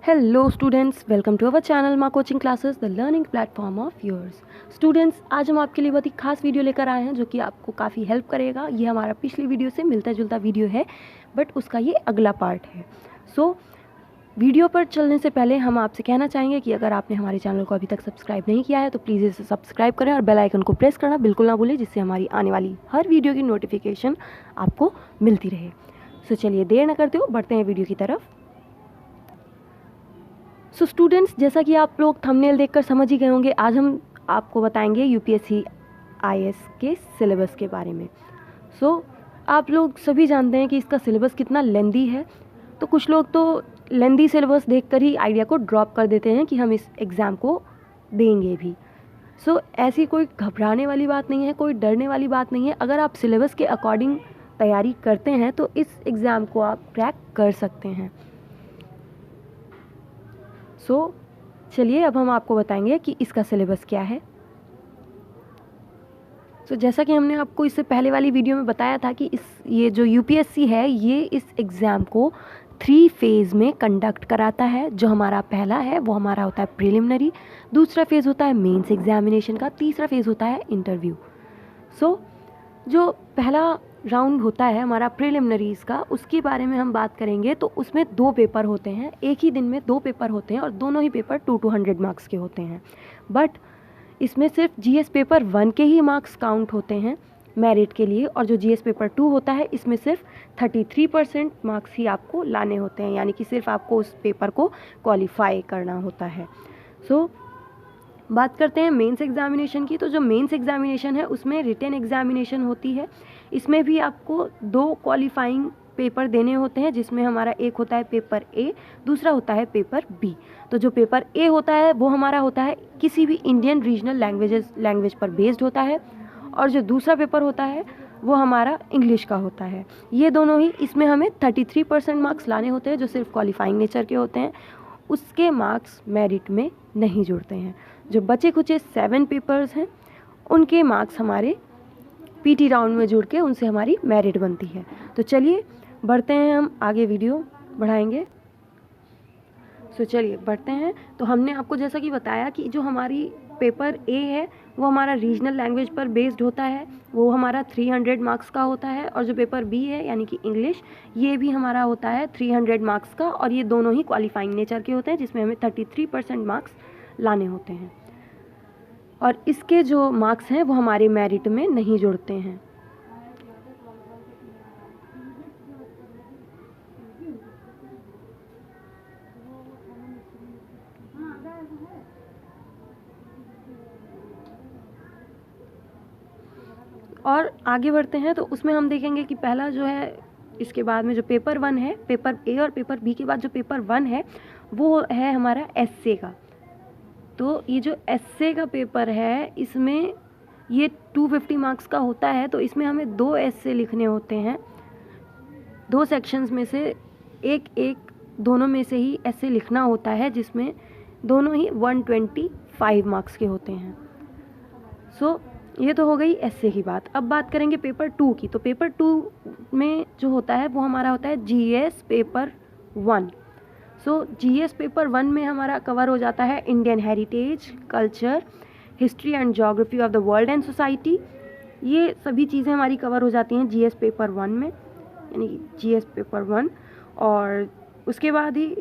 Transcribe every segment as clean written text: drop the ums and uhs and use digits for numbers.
Hello students, welcome to our channel Maa coaching classes, the learning platform of yours. Students, आज हम आपके लिए बहुत ही खास वीडियो लेकर आए हैं जो कि आपको काफ़ी हेल्प करेगा। ये हमारा पिछली वीडियो से मिलता जुलता वीडियो है, बट उसका ये अगला पार्ट है। सो वीडियो पर चलने से पहले हम आपसे कहना चाहेंगे कि अगर आपने हमारे चैनल को अभी तक सब्सक्राइब नहीं किया है तो प्लीज़ इसे सब्सक्राइब करें और बेल आइकन को प्रेस करना बिल्कुल ना भूलें, जिससे हमारी आने वाली हर वीडियो की नोटिफिकेशन आपको मिलती रहे। सो चलिए देर न करते हो, बढ़ते हैं वीडियो की तरफ। सो स्टूडेंट्स, जैसा कि आप लोग थंबनेल देखकर समझ ही गए होंगे, आज हम आपको बताएंगे यूपीएससी आईएएस के सिलेबस के बारे में। आप लोग सभी जानते हैं कि इसका सिलेबस कितना लेंदी है। तो कुछ लोग तो लेंदी सिलेबस देखकर ही आइडिया को ड्रॉप कर देते हैं कि हम इस एग्ज़ाम को देंगे भी। ऐसी कोई घबराने वाली बात नहीं है, कोई डरने वाली बात नहीं है। अगर आप सिलेबस के अकॉर्डिंग तैयारी करते हैं तो इस एग्ज़ाम को आप क्रैक कर सकते हैं। चलिए अब हम आपको बताएंगे कि इसका सिलेबस क्या है। जैसा कि हमने आपको इससे पहले वाली वीडियो में बताया था कि ये जो यूपीएससी है ये इस एग्ज़ाम को 3 फेज़ में कंडक्ट कराता है। जो हमारा पहला है वो हमारा होता है प्रिलिमिनरी, दूसरा फेज़ होता है मेंस एग्जामिनेशन का, तीसरा फेज़ होता है इंटरव्यू। जो पहला राउंड होता है हमारा प्रिलिमिनरीज़ का, उसके बारे में हम बात करेंगे। तो उसमें 2 पेपर होते हैं, एक ही दिन में 2 पेपर होते हैं और दोनों ही पेपर 200 मार्क्स के होते हैं। बट इसमें सिर्फ जीएस पेपर 1 के ही मार्क्स काउंट होते हैं मेरिट के लिए, और जो जीएस पेपर 2 होता है इसमें सिर्फ 33% मार्क्स ही आपको लाने होते हैं, यानी कि सिर्फ आपको उस पेपर को क्वालिफाई करना होता है। बात करते हैं मेंस एग्जामिनेशन की। तो जो मेंस एग्जामिनेशन है उसमें रिटन एग्जामिनेशन होती है। इसमें भी आपको 2 क्वालिफाइंग पेपर देने होते हैं, जिसमें हमारा एक होता है पेपर ए, दूसरा होता है पेपर बी। तो जो पेपर ए होता है वो हमारा होता है किसी भी इंडियन रीजनल लैंग्वेज पर बेस्ड होता है, और जो दूसरा पेपर होता है वो हमारा इंग्लिश का होता है। ये दोनों ही, इसमें हमें 33% मार्क्स लाने होते हैं जो सिर्फ क्वालिफाइंग नेचर के होते हैं। उसके मार्क्स मेरिट में नहीं जुड़ते हैं। जो बचे खुचे 7 पेपर्स हैं उनके मार्क्स हमारे पीटी राउंड में जुड़ के उनसे हमारी मेरिट बनती है। तो चलिए बढ़ते हैं, हम आगे वीडियो बढ़ाएंगे। चलिए बढ़ते हैं। तो हमने आपको जैसा कि बताया कि जो हमारी पेपर ए है वो हमारा रीजनल लैंग्वेज पर बेस्ड होता है, वो हमारा 300 मार्क्स का होता है। और जो पेपर बी है यानी कि इंग्लिश, ये भी हमारा होता है 300 मार्क्स का, और ये दोनों ही क्वालिफाइंग नेचर के होते हैं, जिसमें हमें 33% मार्क्स लाने होते हैं। और इसके जो मार्क्स हैं वो हमारे मेरिट में नहीं जुड़ते हैं। और आगे बढ़ते हैं तो उसमें हम देखेंगे कि पहला जो है, इसके बाद में जो पेपर 1 है, पेपर ए और पेपर बी के बाद जो पेपर 1 है वो है हमारा एस्से का। तो ये जो एस्से का पेपर है इसमें ये 250 मार्क्स का होता है। तो इसमें हमें 2 एस्से लिखने होते हैं, 2 सेक्शंस में से एक दोनों में से ही एस्से लिखना होता है, जिसमें दोनों ही 125 मार्क्स के होते हैं। ये तो हो गई एस्से की बात। अब बात करेंगे पेपर 2 की। तो पेपर 2 में जो होता है वो हमारा होता है जीएस पेपर 1। जीएस पेपर 1 में हमारा कवर हो जाता है Indian heritage, culture, history and geography of the world and society. ये सभी चीज़ें हमारी कवर हो जाती हैं जीएस पेपर 1 में, यानी जीएस पेपर 1। और उसके बाद ही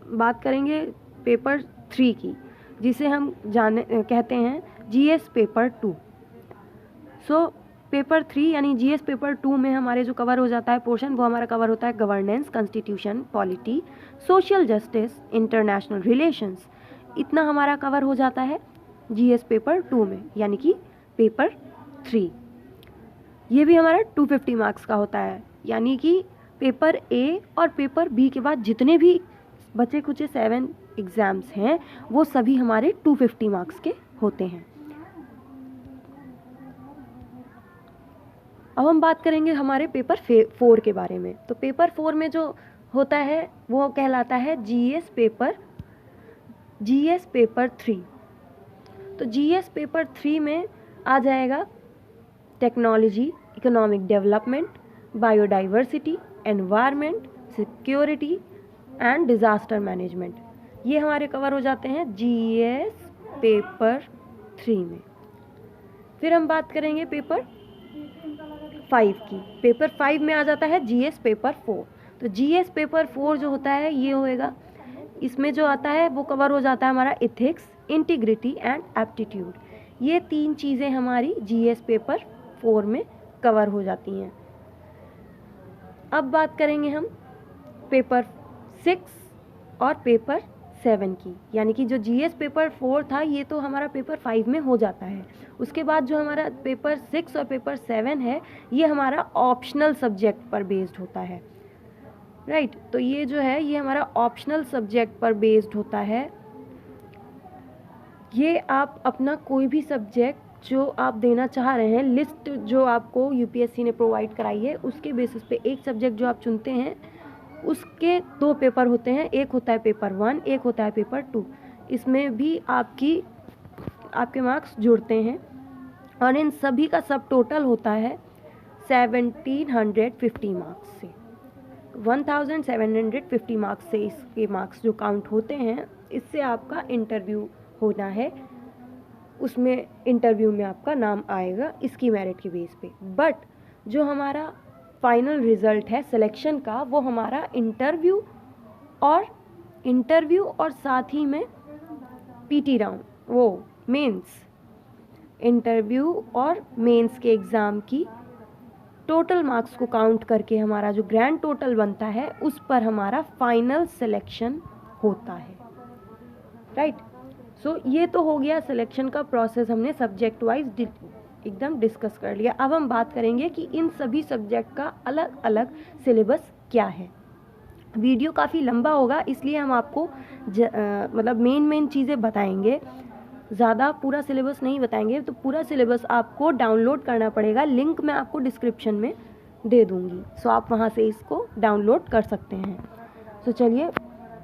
बात करेंगे पेपर 3 की, जिसे हम कहते हैं जीएस पेपर 2। पेपर 3 यानी जीएस पेपर 2 में हमारे जो कवर हो जाता है पोर्शन, वो हमारा कवर होता है governance, constitution, polity, social justice, international relations. इतना हमारा कवर हो जाता है जीएस पेपर 2 में, यानी कि पेपर 3। ये भी हमारा 250 मार्क्स का होता है, यानी कि पेपर ए और पेपर बी के बाद जितने भी बचे कुछ 7 एग्ज़ाम्स हैं वो सभी हमारे 250 मार्क्स के होते हैं। अब हम बात करेंगे हमारे पेपर 4 के बारे में। तो पेपर 4 में जो होता है वो कहलाता है जीएस पेपर 3। तो जीएस पेपर 3 में आ जाएगा technology, economic development, biodiversity, environment, security, and disaster management, ये हमारे कवर हो जाते हैं GS पेपर 3 में। फिर हम बात करेंगे पेपर 5 की। पेपर 5 में आ जाता है GS पेपर 4। तो GS पेपर 4 जो होता है ये होएगा, इसमें जो आता है वो कवर हो जाता है हमारा इथिक्स, इंटीग्रिटी एंड एप्टीट्यूड। ये 3 चीज़ें हमारी GS पेपर 4 में कवर हो जाती हैं। अब बात करेंगे हम पेपर 6 और पेपर 7 की, यानी कि जो GS पेपर 4 था ये तो हमारा पेपर 5 में हो जाता है। उसके बाद जो हमारा पेपर 6 और पेपर 7 है ये हमारा ऑप्शनल सब्जेक्ट पर बेस्ड होता है, राइट। तो ये जो है ये हमारा ऑप्शनल सब्जेक्ट पर बेस्ड होता है। ये आप अपना कोई भी सब्जेक्ट जो आप देना चाह रहे हैं, लिस्ट जो आपको UPSC ने प्रोवाइड कराई है उसके बेसिस पे एक सब्जेक्ट जो आप चुनते हैं उसके 2 पेपर होते हैं, एक होता है पेपर 1, एक होता है पेपर 2। इसमें भी आपके मार्क्स जुड़ते हैं और इन सभी का सब टोटल होता है 1750 मार्क्स से। 1750 मार्क्स से इसके मार्क्स जो काउंट होते हैं, इससे आपका इंटरव्यू होना है, उसमें इंटरव्यू में आपका नाम आएगा इसकी मेरिट के बेस पे। बट जो हमारा फाइनल रिजल्ट है सिलेक्शन का वो हमारा इंटरव्यू और साथ ही में PT राउंड, वो मेंस, इंटरव्यू और मेंस के एग्ज़ाम की टोटल मार्क्स को काउंट करके हमारा जो ग्रैंड टोटल बनता है उस पर हमारा फाइनल सिलेक्शन होता है, राइट। सो ये तो हो गया सिलेक्शन का प्रोसेस, हमने सब्जेक्ट वाइज एकदम डिस्कस कर लिया। अब हम बात करेंगे कि इन सभी सब्जेक्ट का अलग अलग सिलेबस क्या है। वीडियो काफ़ी लंबा होगा इसलिए हम आपको मतलब मेन चीज़ें बताएंगे, ज़्यादा पूरा सिलेबस नहीं बताएंगे। तो पूरा सिलेबस आपको डाउनलोड करना पड़ेगा, लिंक मैं आपको डिस्क्रिप्शन में दे दूँगी, सो आप वहाँ से इसको डाउनलोड कर सकते हैं। सो चलिए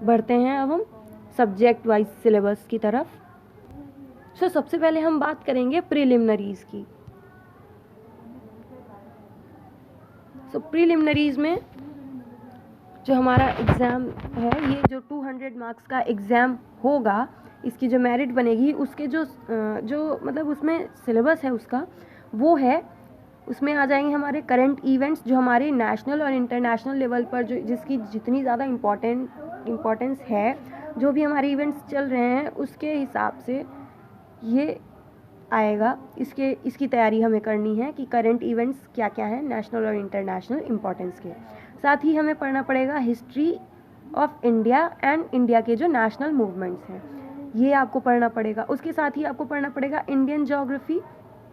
बढ़ते हैं अब हम सब्जेक्ट वाइज सिलेबस की तरफ। सो सबसे पहले हम बात करेंगे प्रीलिमिनरीज की। सो प्रीलिमिनरीज में जो हमारा एग्ज़ाम है, ये जो 200 मार्क्स का एग्ज़ाम होगा, इसकी जो मेरिट बनेगी उसके जो मतलब उसमें सिलेबस है उसका वो है, उसमें आ जाएंगे हमारे करंट इवेंट्स जो हमारे नेशनल और इंटरनेशनल लेवल पर जो जिसकी जितनी ज़्यादा इम्पोर्टेंस है, जो भी हमारे इवेंट्स चल रहे हैं उसके हिसाब से ये आएगा। इसकी तैयारी हमें करनी है कि करंट इवेंट्स क्या क्या हैं नेशनल और इंटरनेशनल इम्पोर्टेंस के। साथ ही हमें पढ़ना पड़ेगा history of India and India के जो नेशनल मूवमेंट्स हैं ये आपको पढ़ना पड़ेगा। उसके साथ ही आपको पढ़ना पड़ेगा Indian geography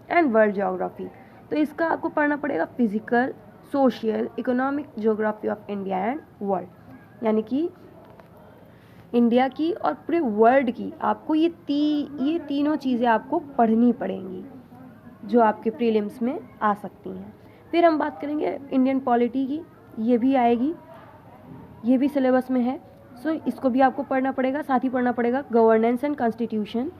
and world geography. तो इसका आपको पढ़ना पड़ेगा physical, social, economic geography of India and world, यानी कि इंडिया की और पूरे वर्ल्ड की आपको ये तीनों चीज़ें आपको पढ़नी पड़ेंगी जो आपके प्रीलिम्स में आ सकती हैं। फिर हम बात करेंगे इंडियन पॉलिटी की, ये भी आएगी, ये भी सिलेबस में है। सो इसको भी आपको पढ़ना पड़ेगा। साथ ही पढ़ना पड़ेगा governance and constitution,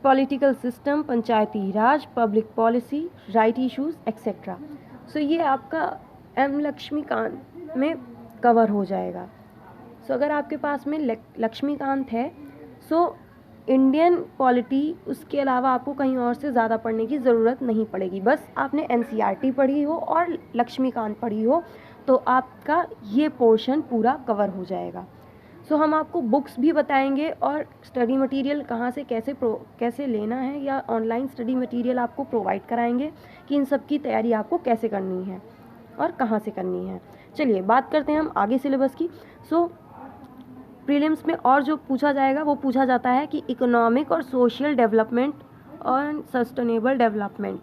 political system, Panchayati Raj, public policy, right issues etcetera. So ये आपका M लक्ष्मीकांत में कवर हो जाएगा। सो अगर आपके पास में लक्ष्मीकांत है, सो इंडियन पॉलिटी उसके अलावा आपको कहीं और से ज़्यादा पढ़ने की ज़रूरत नहीं पड़ेगी। बस आपने NCERT पढ़ी हो और लक्ष्मीकांत पढ़ी हो तो आपका ये पोर्शन पूरा कवर हो जाएगा। सो हम आपको बुक्स भी बताएंगे और स्टडी मटेरियल कहाँ से कैसे लेना है, या ऑनलाइन स्टडी मटेरियल आपको प्रोवाइड कराएंगे कि इन सब की तैयारी आपको कैसे करनी है और कहाँ से करनी है। चलिए बात करते हैं हम आगे सिलेबस की। सो प्रीलिम्स में और जो पूछा जाएगा वो पूछा जाता है कि इकोनॉमिक और सोशल डेवलपमेंट और सस्टेनेबल डेवलपमेंट,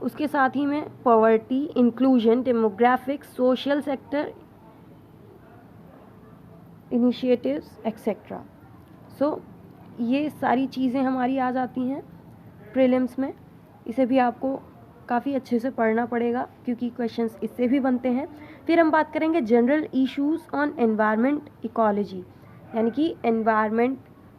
उसके साथ ही में poverty, inclusion, demographics, social sector initiatives etcetera. So ये सारी चीज़ें हमारी आ जाती हैं प्रीलिम्स में। इसे भी आपको काफ़ी अच्छे से पढ़ना पड़ेगा क्योंकि क्वेश्चंस इससे भी बनते हैं। फिर हम बात करेंगे general issues on environment ecology, यानी कि एनवायरनमेंट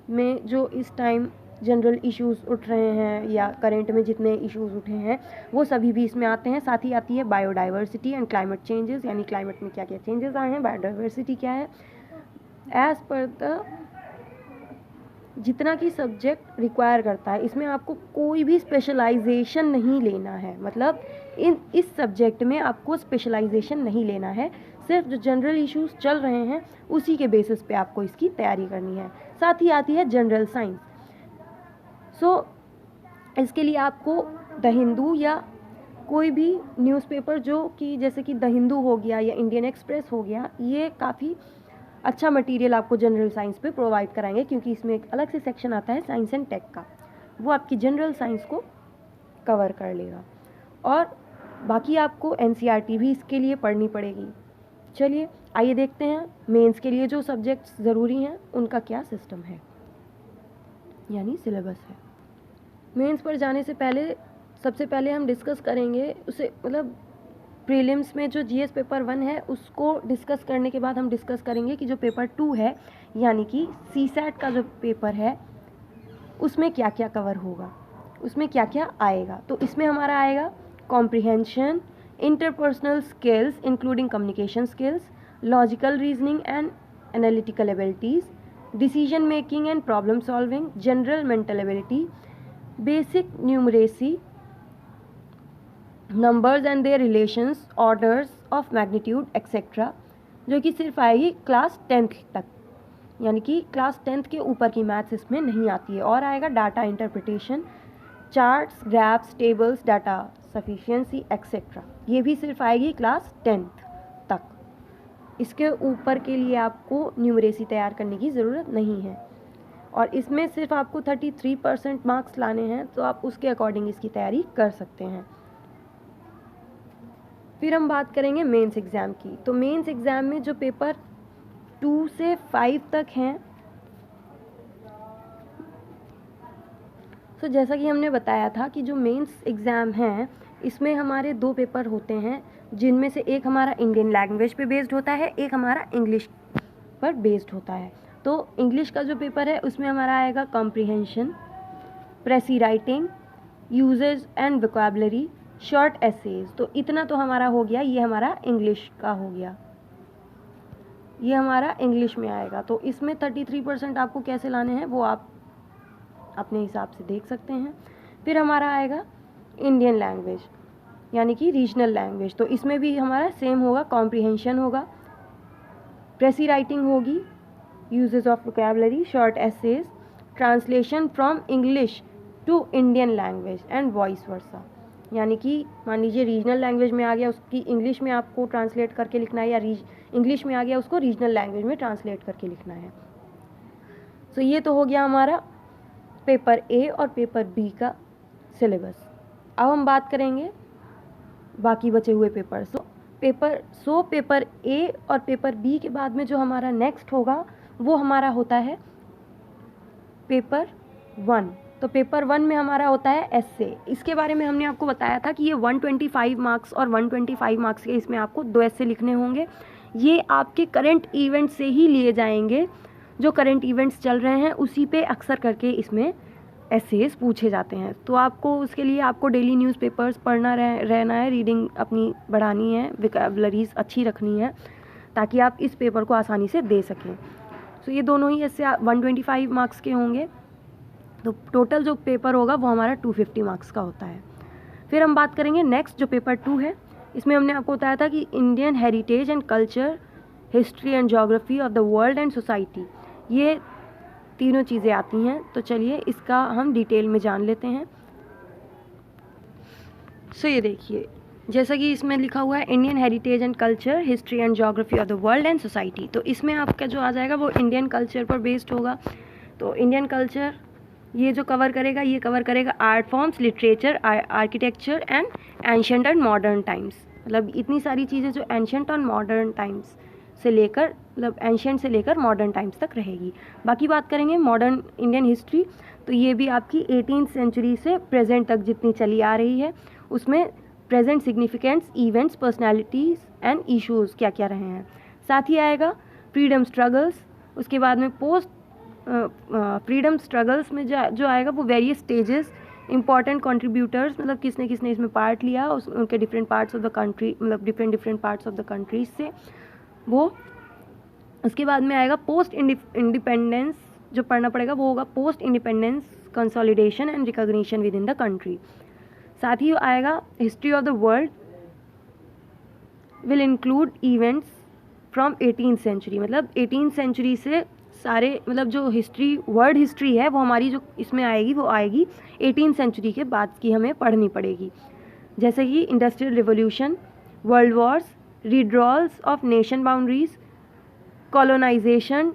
में जो इस टाइम जनरल इश्यूज़ उठ रहे हैं या करंट में जितने इश्यूज़ उठे हैं वो सभी भी इसमें आते हैं। साथ ही आती है बायोडाइवर्सिटी एंड क्लाइमेट चेंजेस, यानी क्लाइमेट में क्या क्या चेंजेस आए हैं, बायोडाइवर्सिटी क्या है। एज़ पर द जितना कि सब्जेक्ट रिक्वायर करता है, इसमें आपको कोई भी स्पेशलाइजेशन नहीं लेना है, मतलब इस सब्जेक्ट में आपको स्पेशलाइजेशन नहीं लेना है, सिर्फ जो जनरल इश्यूज चल रहे हैं उसी के बेसिस पे आपको इसकी तैयारी करनी है। साथ ही आती है जनरल साइंस। इसके लिए आपको द हिंदू या कोई भी न्यूज़पेपर जो कि जैसे कि द हिंदू हो गया या इंडियन एक्सप्रेस हो गया, ये काफ़ी अच्छा मटेरियल आपको जनरल साइंस पे प्रोवाइड कराएंगे, क्योंकि इसमें एक अलग से सेक्शन आता है साइंस एंड टेक का, वो आपकी जनरल साइंस को कवर कर लेगा। और बाकी आपको एनसीईआरटी भी इसके लिए पढ़नी पड़ेगी। चलिए आइए देखते हैं मेंस के लिए जो सब्जेक्ट्स ज़रूरी हैं उनका क्या सिस्टम है, यानी सिलेबस है। मेंस पर जाने से पहले सबसे पहले हम डिस्कस करेंगे उसे, मतलब प्रीलिम्स में जो जीएस पेपर 1 है उसको डिस्कस करने के बाद हम डिस्कस करेंगे कि जो पेपर 2 है यानी कि सीसैट का जो पेपर है उसमें क्या क्या कवर होगा, उसमें क्या क्या आएगा। तो इसमें हमारा आएगा comprehension, interpersonal skills including communication skills, logical reasoning and analytical abilities, decision making and problem solving, general mental ability, basic numeracy, numbers and their relations, orders of magnitude etcetera, जो कि सिर्फ आएगी क्लास 10th तक, यानी कि class 10th के ऊपर की मैथ्स इसमें नहीं आती है। और आएगा data interpretation, charts, graphs, tables, data sufficiency etcetera, ये भी सिर्फ आएगी क्लास 10th तक। इसके ऊपर के लिए आपको न्यूमरेसी तैयार करने की ज़रूरत नहीं है, और इसमें सिर्फ आपको 33% मार्क्स लाने हैं, तो आप उसके अकॉर्डिंग इसकी तैयारी कर सकते हैं। फिर हम बात करेंगे मेंस एग्ज़ाम की। तो मेंस एग्ज़ाम में जो पेपर 2 से 5 तक हैं, तो जैसा कि हमने बताया था कि जो मेंस एग्ज़ाम हैं इसमें हमारे 2 पेपर होते हैं, जिनमें से एक हमारा इंडियन लैंग्वेज पे बेस्ड होता है, एक हमारा इंग्लिश पर बेस्ड होता है। तो इंग्लिश का जो पेपर है उसमें हमारा आएगा comprehension, precis writing, usages and vocabulary, short essays. तो इतना तो हमारा हो गया, ये हमारा इंग्लिश का हो गया, ये हमारा इंग्लिश में आएगा। तो इसमें 33% आपको कैसे लाने हैं वो आप अपने हिसाब से देख सकते हैं। फिर हमारा आएगा इंडियन लैंग्वेज यानी कि रीजनल लैंग्वेज। तो इसमें भी हमारा सेम होगा, कॉम्प्रिहेंशन होगा, प्रेसी राइटिंग होगी, uses of vocabulary, short essays, translation from English to Indian language and vice versa. यानी कि मान लीजिए रीजनल लैंग्वेज में आ गया, उसकी इंग्लिश में आपको ट्रांसलेट करके लिखना है, या इंग्लिश में आ गया उसको रीजनल लैंग्वेज में ट्रांसलेट करके लिखना है। तो ये तो हो गया हमारा पेपर ए और पेपर बी का सिलेबस। अब हम बात करेंगे बाकी बचे हुए पेपर। पेपर ए और पेपर बी के बाद में जो हमारा नेक्स्ट होगा वो हमारा होता है पेपर 1। तो पेपर 1 में हमारा होता है एस्से। इसके बारे में हमने आपको बताया था कि ये 125 मार्क्स और 125 मार्क्स के इसमें आपको 2 एस्से लिखने होंगे। ये आपके करंट इवेंट से ही लिए जाएंगे, जो करंट इवेंट्स चल रहे हैं उसी पे अक्सर करके इसमें एसेस पूछे जाते हैं। तो आपको उसके लिए आपको डेली न्यूज़पेपर्स पढ़ना रहना है, रीडिंग अपनी बढ़ानी है, वोकैबुलरीज अच्छी रखनी है, ताकि आप इस पेपर को आसानी से दे सकें। तो ये दोनों ही ऐसे 125 मार्क्स के होंगे। तो टोटल जो पेपर होगा वो हमारा 250 मार्क्स का होता है। फिर हम बात करेंगे नेक्स्ट जो पेपर 2 है। इसमें हमने आपको बताया था कि Indian heritage and culture, history and geography of the world and society, ये तीनों चीज़ें आती हैं। तो चलिए इसका हम डिटेल में जान लेते हैं। ये देखिए, जैसा कि इसमें लिखा हुआ है Indian heritage and culture, history and geography of the world and society. तो इसमें आपका जो आ जाएगा वो इंडियन कल्चर पर बेस्ड होगा। तो इंडियन कल्चर ये जो कवर करेगा, ये कवर करेगा art forms, literature, architecture and ancient and modern times. मतलब इतनी सारी चीज़ें जो एंशिएंट और मॉडर्न टाइम्स से लेकर, मतलब एंशिएंट से लेकर मॉडर्न टाइम्स तक रहेगी। बाकी बात करेंगे मॉडर्न इंडियन हिस्ट्री, तो ये भी आपकी 18th सेंचुरी से प्रेजेंट तक जितनी चली आ रही है उसमें present significance, events, personalities and issues क्या क्या रहे हैं। साथ ही आएगा फ्रीडम स्ट्रगल्स, उसके बाद में पोस्ट फ्रीडम स्ट्रगल्स में जो आएगा वो वेरियस स्टेजेस, इंपॉर्टेंट कंट्रीब्यूटर्स, मतलब किसने किसने इसमें पार्ट लिया, उनके different parts of the country, मतलब different parts of the countries से वो। उसके बाद में आएगा पोस्ट इंडिपेंडेंस, जो पढ़ना पड़ेगा वो होगा post independence consolidation and recognition within the country. साथ ही आएगा history of the world will include events from 18th century, मतलब 18th सेंचुरी से सारे, मतलब जो हिस्ट्री, वर्ल्ड हिस्ट्री है वो हमारी जो इसमें आएगी वो आएगी 18th सेंचुरी के बाद की हमें पढ़नी पड़ेगी, जैसे कि industrial revolution, world wars, redrawals of nation boundaries, colonization,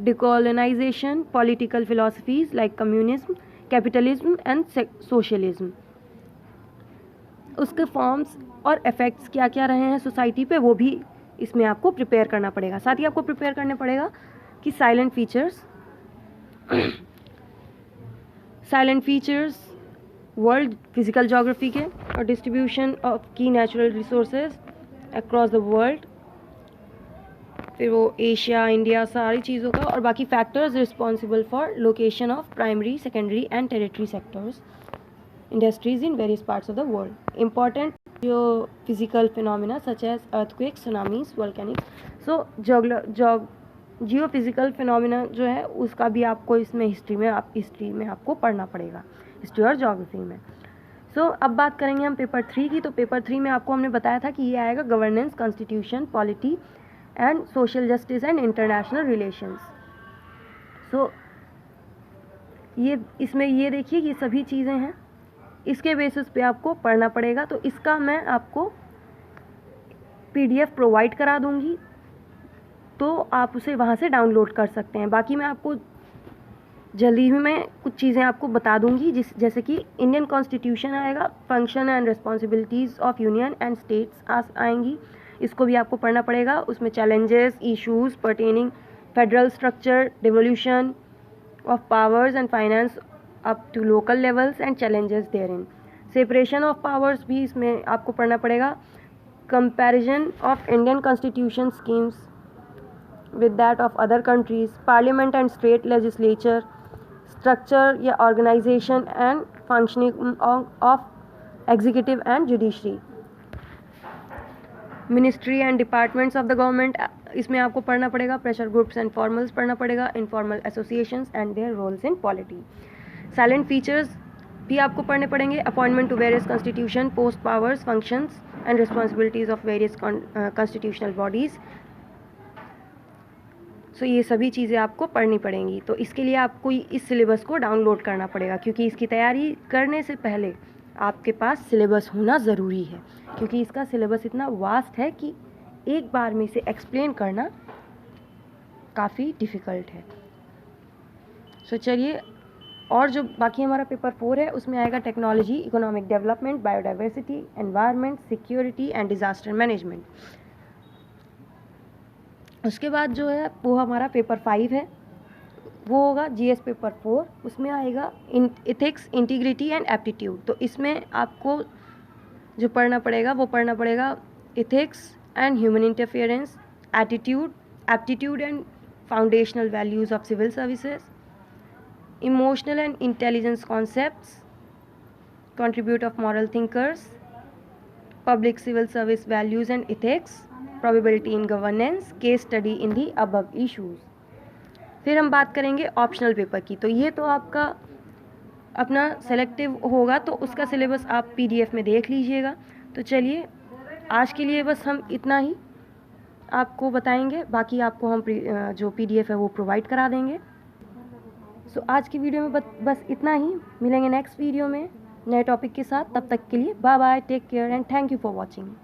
decolonization, political philosophies like communism, capitalism and socialism, उसके फॉर्म्स और इफेक्ट्स क्या क्या रहे हैं सोसाइटी पे वो भी इसमें आपको प्रिपेयर करना पड़ेगा। साथ ही आपको प्रिपेयर करने पड़ेगा कि silent features world physical geography के और डिस्ट्रीब्यूशन ऑफ की natural resources across the world, फिर वो एशिया, इंडिया, सारी चीज़ों का, और बाकी factors responsible for location of primary, secondary and territory sectors, industries in various parts of the world, important जो physical phenomena such as earthquake, tsunamis, volcanic. So geophysical phenomena जो है उसका भी आपको इसमें हिस्ट्री में आपको पढ़ना पड़ेगा, हिस्ट्री और जोग्राफी में। अब बात करेंगे हम पेपर 3 की। तो पेपर 3 में आपको हमने बताया था कि ये आएगा governance, constitution, polity and social justice and international relations. ये इसमें ये देखिए ये सभी चीज़ें हैं, इसके बेसिस पे आपको पढ़ना पड़ेगा। तो इसका मैं आपको PDF प्रोवाइड करा दूंगी, तो आप उसे वहाँ से डाउनलोड कर सकते हैं। बाकी मैं आपको जल्दी ही मैं कुछ चीज़ें आपको बता दूंगी, जैसे कि इंडियन कॉन्स्टिट्यूशन आएगा, function and responsibilities of union and states आएंगी, इसको भी आपको पढ़ना पड़ेगा। उसमें challenges, issues pertaining federal structure, devolution of powers and finance up to local levels and challenges therein, separation of powers भी इसमें आपको पढ़ना पड़ेगा, comparison of Indian constitution schemes with that of other countries, parliament and state legislature, structure या organization and functioning of executive and judiciary, ministry and departments of the government, इसमें आपको पढ़ना पड़ेगा, pressure groups and formals पढ़ना पड़ेगा, informal associations and their roles in polity, silent features भी आपको पढ़ने पड़ेंगे, appointment to various constitution, post powers, functions and responsibilities of various constitutional bodies। ये सभी चीज़ें आपको पढ़नी पड़ेंगी। तो इसके लिए आपको इस सिलेबस को डाउनलोड करना पड़ेगा, क्योंकि इसकी तैयारी करने से पहले आपके पास सिलेबस होना ज़रूरी है, क्योंकि इसका सिलेबस इतना वास्ट है कि एक बार में इसे एक्सप्लेन करना काफ़ी डिफ़िकल्ट है। चलिए, और जो बाकी हमारा पेपर 4 है उसमें आएगा technology, economic development, biodiversity, environment, security and disaster management. उसके बाद जो है वो हमारा पेपर 5 है, वो होगा GS पेपर 4, उसमें आएगा इथिक्स, इंटीग्रिटी एंड एप्टीट्यूड। तो इसमें आपको जो पढ़ना पड़ेगा ethics and human interference, aptitude and foundational values of civil services, emotional and intelligence concepts, contribute of moral thinkers, public civil service values and ethics, probability in governance, case study in the above issues। फिर हम बात करेंगे optional paper की। तो ये तो आपका अपना सेलेक्टिव होगा, तो उसका सिलेबस आप PDF में देख लीजिएगा। तो चलिए, आज के लिए बस हम इतना ही आपको बताएंगे, बाकी आपको हम जो PDF है वो प्रोवाइड करा देंगे। आज की वीडियो में बस इतना ही, मिलेंगे नेक्स्ट वीडियो में नए टॉपिक के साथ। तब तक के लिए bye bye, take care and thank you for watching.